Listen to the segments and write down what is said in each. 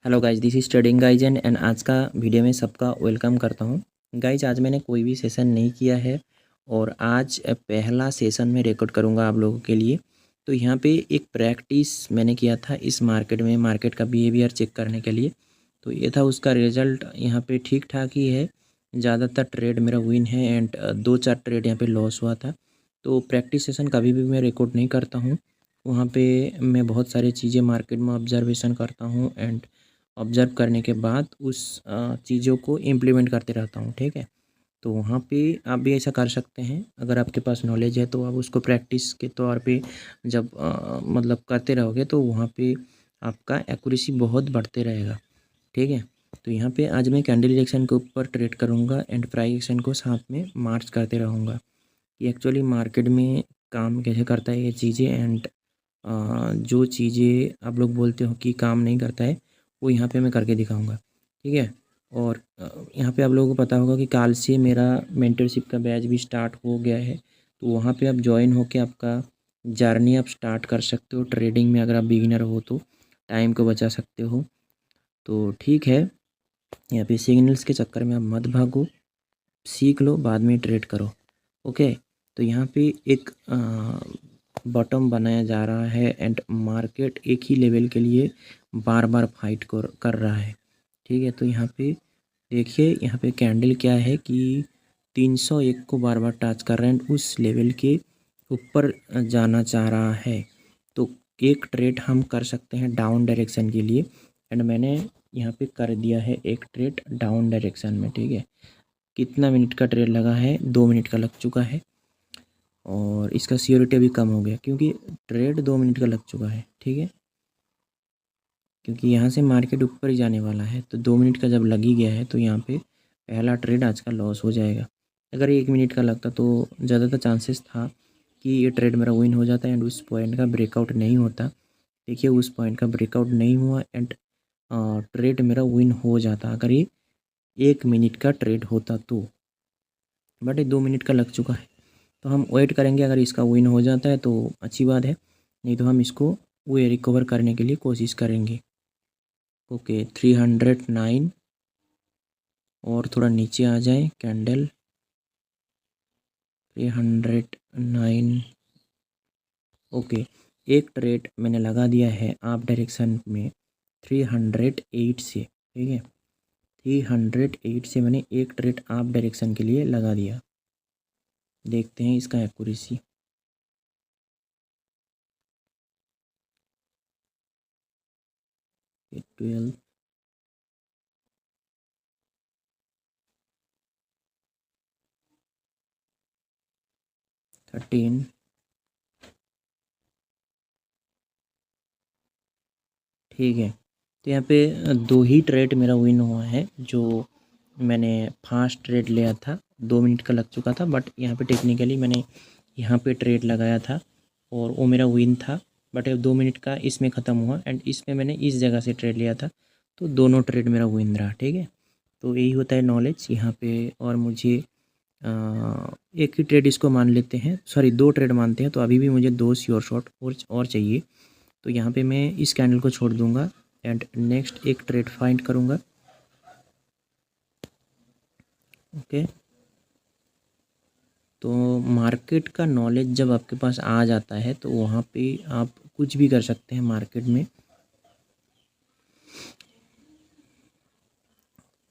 Hello guys, this is trading guys and आज का video में सबका वेलकम करता हूँ। गाइज आज मैंने कोई भी सेशन नहीं किया है और आज पहला सेशन में रिकॉर्ड करूँगा आप लोगों के लिए। तो यहाँ पे एक प्रैक्टिस मैंने किया था इस मार्केट में, मार्केट का बिहेवियर चेक करने के लिए। तो ये था, उसका रिजल्ट यहाँ पे ठीक ठाक ही है। ज़्यादातर ट्रेड मेरा विन है एंड 2-4 ट्रेड यहाँ पे लॉस हुआ था। तो प्रैक्टिस सेशन कभी भी मैं रिकॉर्ड नहीं करता हूँ। वहाँ पे मैं बहुत सारी चीज़ें मार्केट में ऑब्जर्वेशन करता हूँ एंड ऑब्ज़र्व करने के बाद उस चीज़ों को इम्प्लीमेंट करते रहता हूँ, ठीक है। तो वहाँ पे आप भी ऐसा कर सकते हैं। अगर आपके पास नॉलेज है तो आप उसको प्रैक्टिस के तौर पे जब मतलब करते रहोगे तो वहाँ पे आपका एक्यूरेसी बहुत बढ़ते रहेगा, ठीक है। तो यहाँ पे आज मैं कैंडल एक्शन के ऊपर ट्रेड करूँगा एंड प्राइस एक्शन को साथ में मार्च करते रहूँगा कि एक्चुअली मार्केट में काम कैसे करता है ये चीज़ें एंड जो चीज़ें आप लोग बोलते हो कि काम नहीं करता है वो यहाँ पे मैं करके दिखाऊंगा, ठीक है। और यहाँ पे आप लोगों को पता होगा कि कल से मेरा मेंटरशिप का बैच भी स्टार्ट हो गया है। तो वहाँ पे आप ज्वाइन होके आपका जर्नी आप स्टार्ट कर सकते हो ट्रेडिंग में। अगर आप बिगिनर हो तो टाइम को बचा सकते हो। तो ठीक है, यहाँ पे सिग्नल्स के चक्कर में आप मत भागो, सीख लो, बाद में ट्रेड करो, ओके। तो यहाँ पे एक बॉटम बनाया जा रहा है एंड मार्केट एक ही लेवल के लिए बार बार फाइट कर रहा है, ठीक है। तो यहाँ पे देखिए, यहाँ पे कैंडल क्या है कि 301 को बार बार टच कर रहा है एंड उस लेवल के ऊपर जाना चाह रहा है। तो एक ट्रेड हम कर सकते हैं डाउन डायरेक्शन के लिए एंड मैंने यहाँ पे कर दिया है एक ट्रेड डाउन डायरेक्शन में, ठीक है। कितना मिनट का ट्रेड लगा है? 2 मिनट का लग चुका है और इसका सियोरिटी भी कम हो गया क्योंकि ट्रेड 2 मिनट का लग चुका है, ठीक है। क्योंकि यहाँ से मार्केट ऊपर ही जाने वाला है तो 2 मिनट का जब लग ही गया है तो यहाँ पे पहला ट्रेड आज का लॉस हो जाएगा। अगर 1 मिनट का लगता तो ज़्यादातर चांसेस था कि ये ट्रेड मेरा विन हो जाता एंड उस पॉइंट का ब्रेकआउट नहीं होता। देखिए, उस पॉइंट का ब्रेकआउट नहीं हुआ एंड ट्रेड मेरा विन हो जाता अगर ये 1 मिनट का ट्रेड होता तो। बट ये 2 मिनट का लग चुका है तो हम वेट करेंगे। अगर इसका विन हो जाता है तो अच्छी बात है, नहीं तो हम इसको वे रिकवर करने के लिए कोशिश करेंगे। ओके, 309 और थोड़ा नीचे आ जाए कैंडल 309। ओके, एक ट्रेड मैंने लगा दिया है आप डायरेक्शन में 308 से, ठीक है। 308 से मैंने एक ट्रेड आप डायरेक्शन के लिए लगा दिया। देखते हैं इसका एक्यूरेसी। ट्वेल्व 13, ठीक है। तो यहाँ पे 2 ही ट्रेड मेरा विन हुआ है। जो मैंने फास्ट ट्रेड लिया था 2 मिनट का लग चुका था, बट यहाँ पे टेक्निकली मैंने यहाँ पे ट्रेड लगाया था और वो मेरा विन था। बट 2 मिनट का इसमें ख़त्म हुआ एंड इसमें मैंने इस जगह से ट्रेड लिया था तो दोनों ट्रेड मेरा विन रहा, ठीक है। तो यही होता है नॉलेज यहाँ पे। और मुझे एक ही ट्रेड इसको मान लेते हैं, सॉरी 2 ट्रेड मानते हैं। तो अभी भी मुझे 2 श्योर शॉट और चाहिए। तो यहाँ पे मैं इस कैंडल को छोड़ दूंगा एंड नेक्स्ट एक ट्रेड फाइंड करूँगा, ओके। तो मार्केट का नॉलेज जब आपके पास आ जाता है तो वहाँ पे आप कुछ भी कर सकते हैं मार्केट में।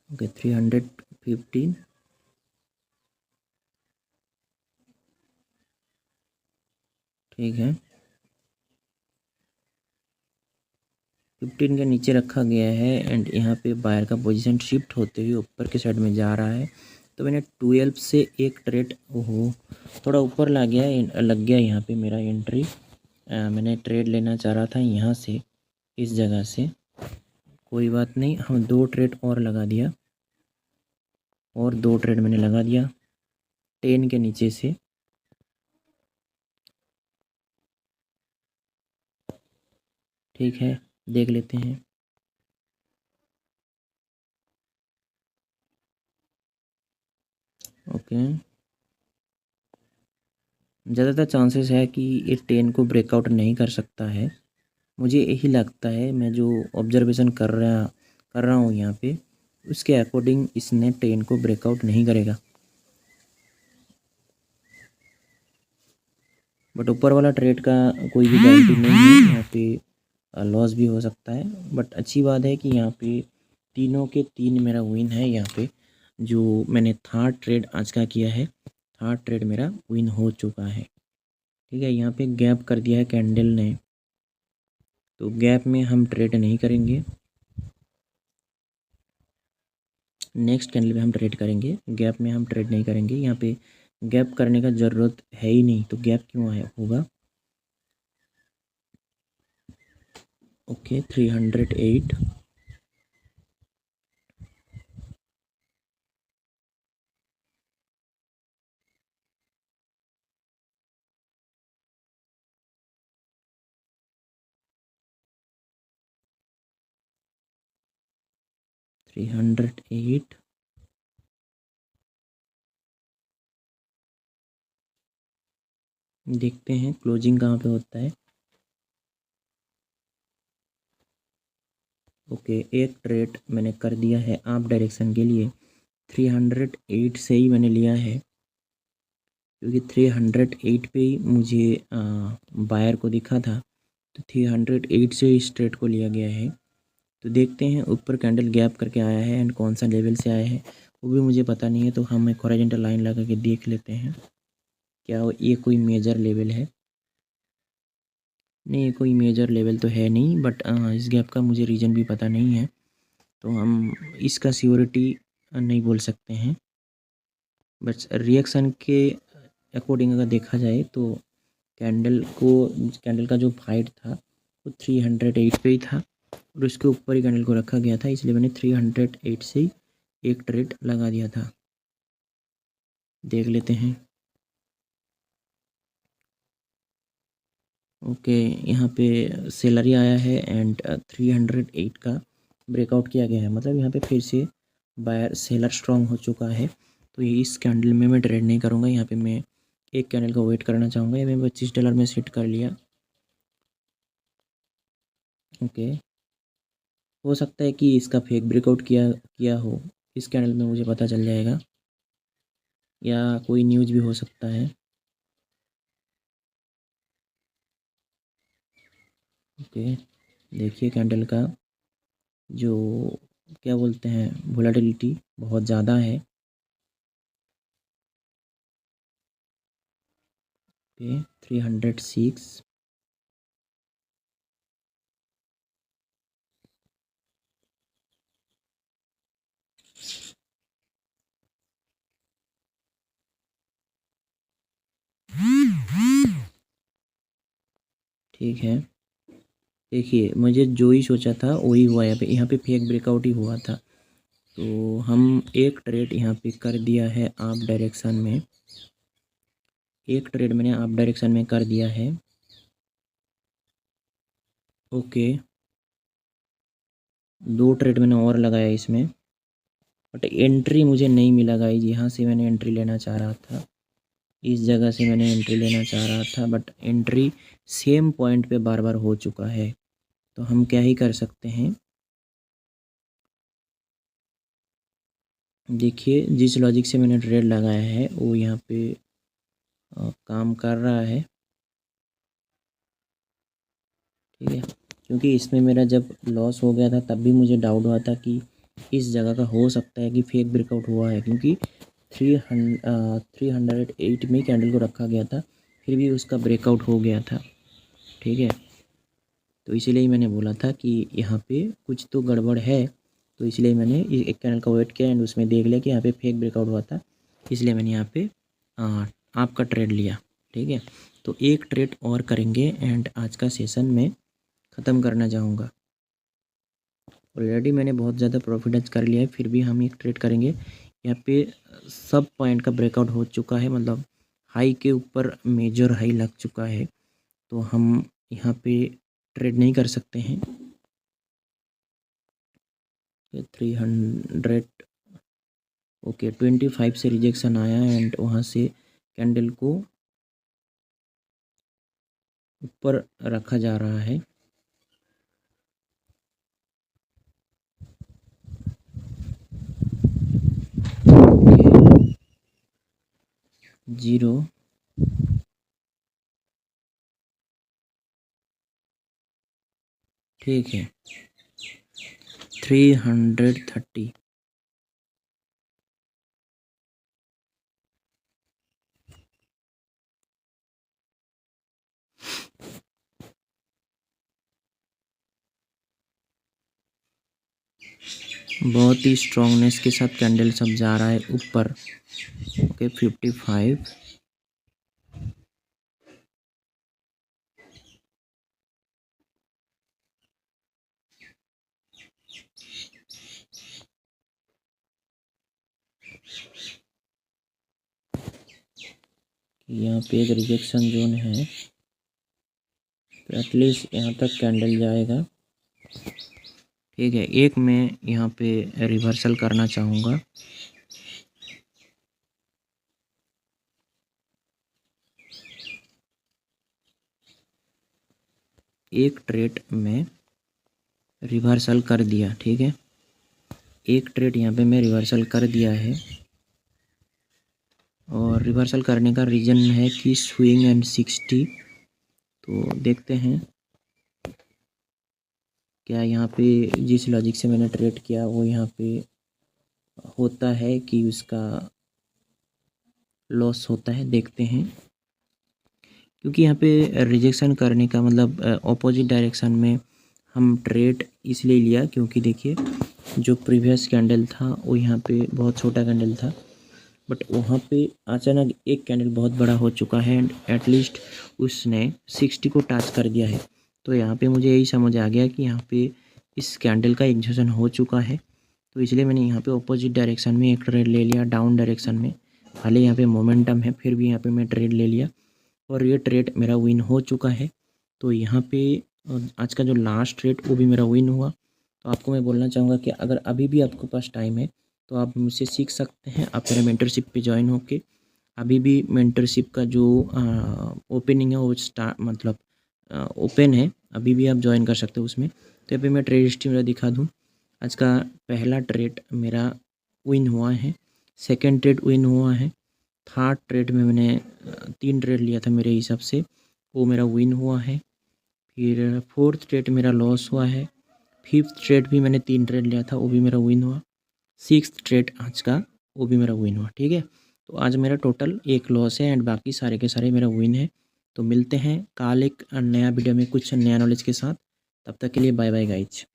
ओके, 315, ठीक है। 15 के नीचे रखा गया है एंड यहाँ पे बायर का पोजीशन शिफ्ट होते हुए ऊपर के साइड में जा रहा है। तो मैंने 12 से एक ट्रेड, ओहो थोड़ा ऊपर लग गया यहाँ पे मेरा एंट्री। मैंने ट्रेड लेना चाह रहा था यहाँ से, इस जगह से। कोई बात नहीं, हम 2 ट्रेड और लगा दिया और 2 ट्रेड मैंने लगा दिया 10 के नीचे से। ठीक है, देख लेते हैं। ओके, ज़्यादातर चांसेस है कि ये 10 को ब्रेकआउट नहीं कर सकता है, मुझे यही लगता है। मैं जो ऑब्जर्वेशन कर रहा कर रहा हूँ यहाँ पे, उसके अकॉर्डिंग इसने ट्रेंड को ब्रेकआउट नहीं करेगा। बट ऊपर वाला ट्रेड का कोई भी गारंटी नहीं है, यहाँ पे लॉस भी हो सकता है। बट अच्छी बात है कि यहाँ पे तीनों के तीन मेरा विन है। यहाँ पे जो मैंने थर्ड ट्रेड आज का किया है, थर्ड ट्रेड मेरा विन हो चुका है। ठीक है, यहाँ पे गैप कर दिया है कैंडल ने, तो गैप में हम ट्रेड नहीं करेंगे, नेक्स्ट कैंडल में हम ट्रेड करेंगे, गैप में हम ट्रेड नहीं करेंगे। यहाँ पे गैप करने का ज़रूरत है ही नहीं, तो गैप क्यों आया होगा। ओके 308, देखते हैं क्लोजिंग कहाँ पे होता है। ओके एक ट्रेड मैंने कर दिया है अप डायरेक्शन के लिए, 308 से ही मैंने लिया है, क्योंकि 308 पे ही मुझे बायर को दिखा था, तो 308 से इस ट्रेड को लिया गया है। तो देखते हैं ऊपर कैंडल गैप करके आया है एंड कौन सा लेवल से आया है वो भी मुझे पता नहीं है, तो हम एक हॉरिजॉन्टल लाइन लगा के देख लेते हैं क्या ये कोई मेजर लेवल है। नहीं, कोई मेजर लेवल तो है नहीं, बट इस गैप का मुझे रीज़न भी पता नहीं है, तो हम इसका सियोरिटी नहीं बोल सकते हैं। बट रिएक्शन के अकॉर्डिंग अगर देखा जाए तो कैंडल का जो फाइट था वो 308 पे ही था और उसके ऊपर ही कैंडल को रखा गया था, इसलिए मैंने 308 से ही एक ट्रेड लगा दिया था। देख लेते हैं। ओके यहाँ पे सेलरी आया है एंड 308 का ब्रेकआउट किया गया है, मतलब यहाँ पे फिर से बायर सेलर स्ट्रांग हो चुका है। तो ये इस कैंडल में मैं ट्रेड नहीं करूँगा, यहाँ पे मैं एक कैंडल को वेट करना चाहूँगा। ये मैं $25 में सेट कर लिया। ओके हो सकता है कि इसका फेक ब्रेकआउट किया किया हो, इस कैंडल में मुझे पता चल जाएगा, या कोई न्यूज़ भी हो सकता है। ओके देखिए कैंडल का जो क्या बोलते हैं वोलेटिलिटी बहुत ज़्यादा है। ओके 306, ठीक है। देखिए मुझे जो ही सोचा था वही हुआ, यहाँ पे फेक ब्रेकआउट ही हुआ था, तो हम एक ट्रेड यहाँ पे कर दिया है आप डायरेक्शन में, एक ट्रेड मैंने आप डायरेक्शन में कर दिया है। ओके दो ट्रेड मैंने और लगाया इसमें, बट एंट्री मुझे नहीं मिला गाइस। यहाँ से मैंने एंट्री लेना चाह रहा था, इस जगह से मैंने एंट्री लेना चाह रहा था, बट एंट्री सेम पॉइंट पे बार बार हो चुका है, तो हम क्या ही कर सकते हैं। देखिए जिस लॉजिक से मैंने ट्रेड लगाया है वो यहाँ पे काम कर रहा है। ठीक है, क्योंकि इसमें मेरा जब लॉस हो गया था तब भी मुझे डाउट हुआ था कि इस जगह का हो सकता है कि फेक ब्रेकआउट हुआ है, क्योंकि 308 में कैंडल को रखा गया था, फिर भी उसका ब्रेकआउट हो गया था। ठीक है, तो इसीलिए मैंने बोला था कि यहाँ पे कुछ तो गड़बड़ है, तो इसलिए मैंने एक कैंडल का वेट किया एंड उसमें देख लिया कि यहाँ पे फेक ब्रेकआउट हुआ था, इसलिए मैंने यहाँ पे आपका ट्रेड लिया। ठीक है, तो एक ट्रेड और करेंगे एंड आज का सेशन में ख़त्म करना चाहूँगा। ऑलरेडी मैंने बहुत ज़्यादा प्रॉफिट कर लिया है, फिर भी हम एक ट्रेड करेंगे। यहाँ पे सब पॉइंट का ब्रेकआउट हो चुका है, मतलब हाई के ऊपर मेजर हाई लग चुका है, तो हम यहाँ पे ट्रेड नहीं कर सकते हैं। 300 ओके 25 से रिजेक्शन आया एंड वहाँ से कैंडल को ऊपर रखा जा रहा है। 0 ठीक है 330 बहुत ही स्ट्रॉन्गनेस के साथ कैंडल सब जा रहा है ऊपर। ओके 55 यहाँ पे एक रिजेक्शन जोन है, तो एटलीस्ट यहाँ तक कैंडल जाएगा। ठीक है, एक मैं यहाँ पे रिवर्सल करना चाहूँगा। एक ट्रेड में रिवर्सल कर दिया। ठीक है, एक ट्रेड यहाँ पे मैं रिवर्सल कर दिया है, और रिवर्सल करने का रीज़न है कि स्विंग एंड 60। तो देखते हैं क्या यहाँ पे जिस लॉजिक से मैंने ट्रेड किया वो यहाँ पे होता है कि उसका लॉस होता है। देखते हैं, क्योंकि यहाँ पे रिजेक्शन करने का मतलब ऑपोजिट डायरेक्शन में हम ट्रेड इसलिए लिया क्योंकि देखिए जो प्रीवियस कैंडल था वो यहाँ पे बहुत छोटा कैंडल था, बट वहाँ पे अचानक एक कैंडल बहुत बड़ा हो चुका है एंड एटलीस्ट उसने 60 को टच कर दिया है। तो यहाँ पे मुझे यही समझ आ गया कि यहाँ पे इस कैंडल का एग्जीक्यूशन हो चुका है, तो इसलिए मैंने यहाँ पे ऑपोजिट डायरेक्शन में एक ट्रेड ले लिया, डाउन डायरेक्शन में। हालांकि यहाँ पे मोमेंटम है, फिर भी यहाँ पे मैं ट्रेड ले लिया और ये ट्रेड मेरा विन हो चुका है। तो यहाँ पे आज का जो लास्ट ट्रेड वो भी मेरा विन हुआ। तो आपको मैं बोलना चाहूँगा कि अगर अभी भी आपके पास टाइम है तो आप मुझसे सीख सकते हैं। आप मेरा मेंटरशिप पे ज्वाइन होके अभी भी मेंटरशिप का जो ओपनिंग है वो मतलब ओपन है, अभी भी आप ज्वाइन कर सकते हो उसमें। तो यहाँ पे मैं ट्रेड हिस्ट्री मेरा दिखा दूँ। आज का पहला ट्रेड मेरा विन हुआ है, सेकेंड ट्रेड विन हुआ है, थर्ड ट्रेड में मैंने 3 ट्रेड लिया था मेरे हिसाब से, वो मेरा विन हुआ है। फिर फोर्थ ट्रेड मेरा लॉस हुआ है, फिफ्थ ट्रेड भी मैंने 3 ट्रेड लिया था वो भी मेरा विन हुआ, सिक्स्थ ट्रेड आज का वो भी मेरा विन हुआ। ठीक है, तो आज मेरा टोटल एक लॉस है एंड बाकी सारे के सारे मेरा विन है। तो मिलते हैं कल एक नया वीडियो में कुछ नया नॉलेज के साथ। तब तक के लिए बाय बाय गाइज।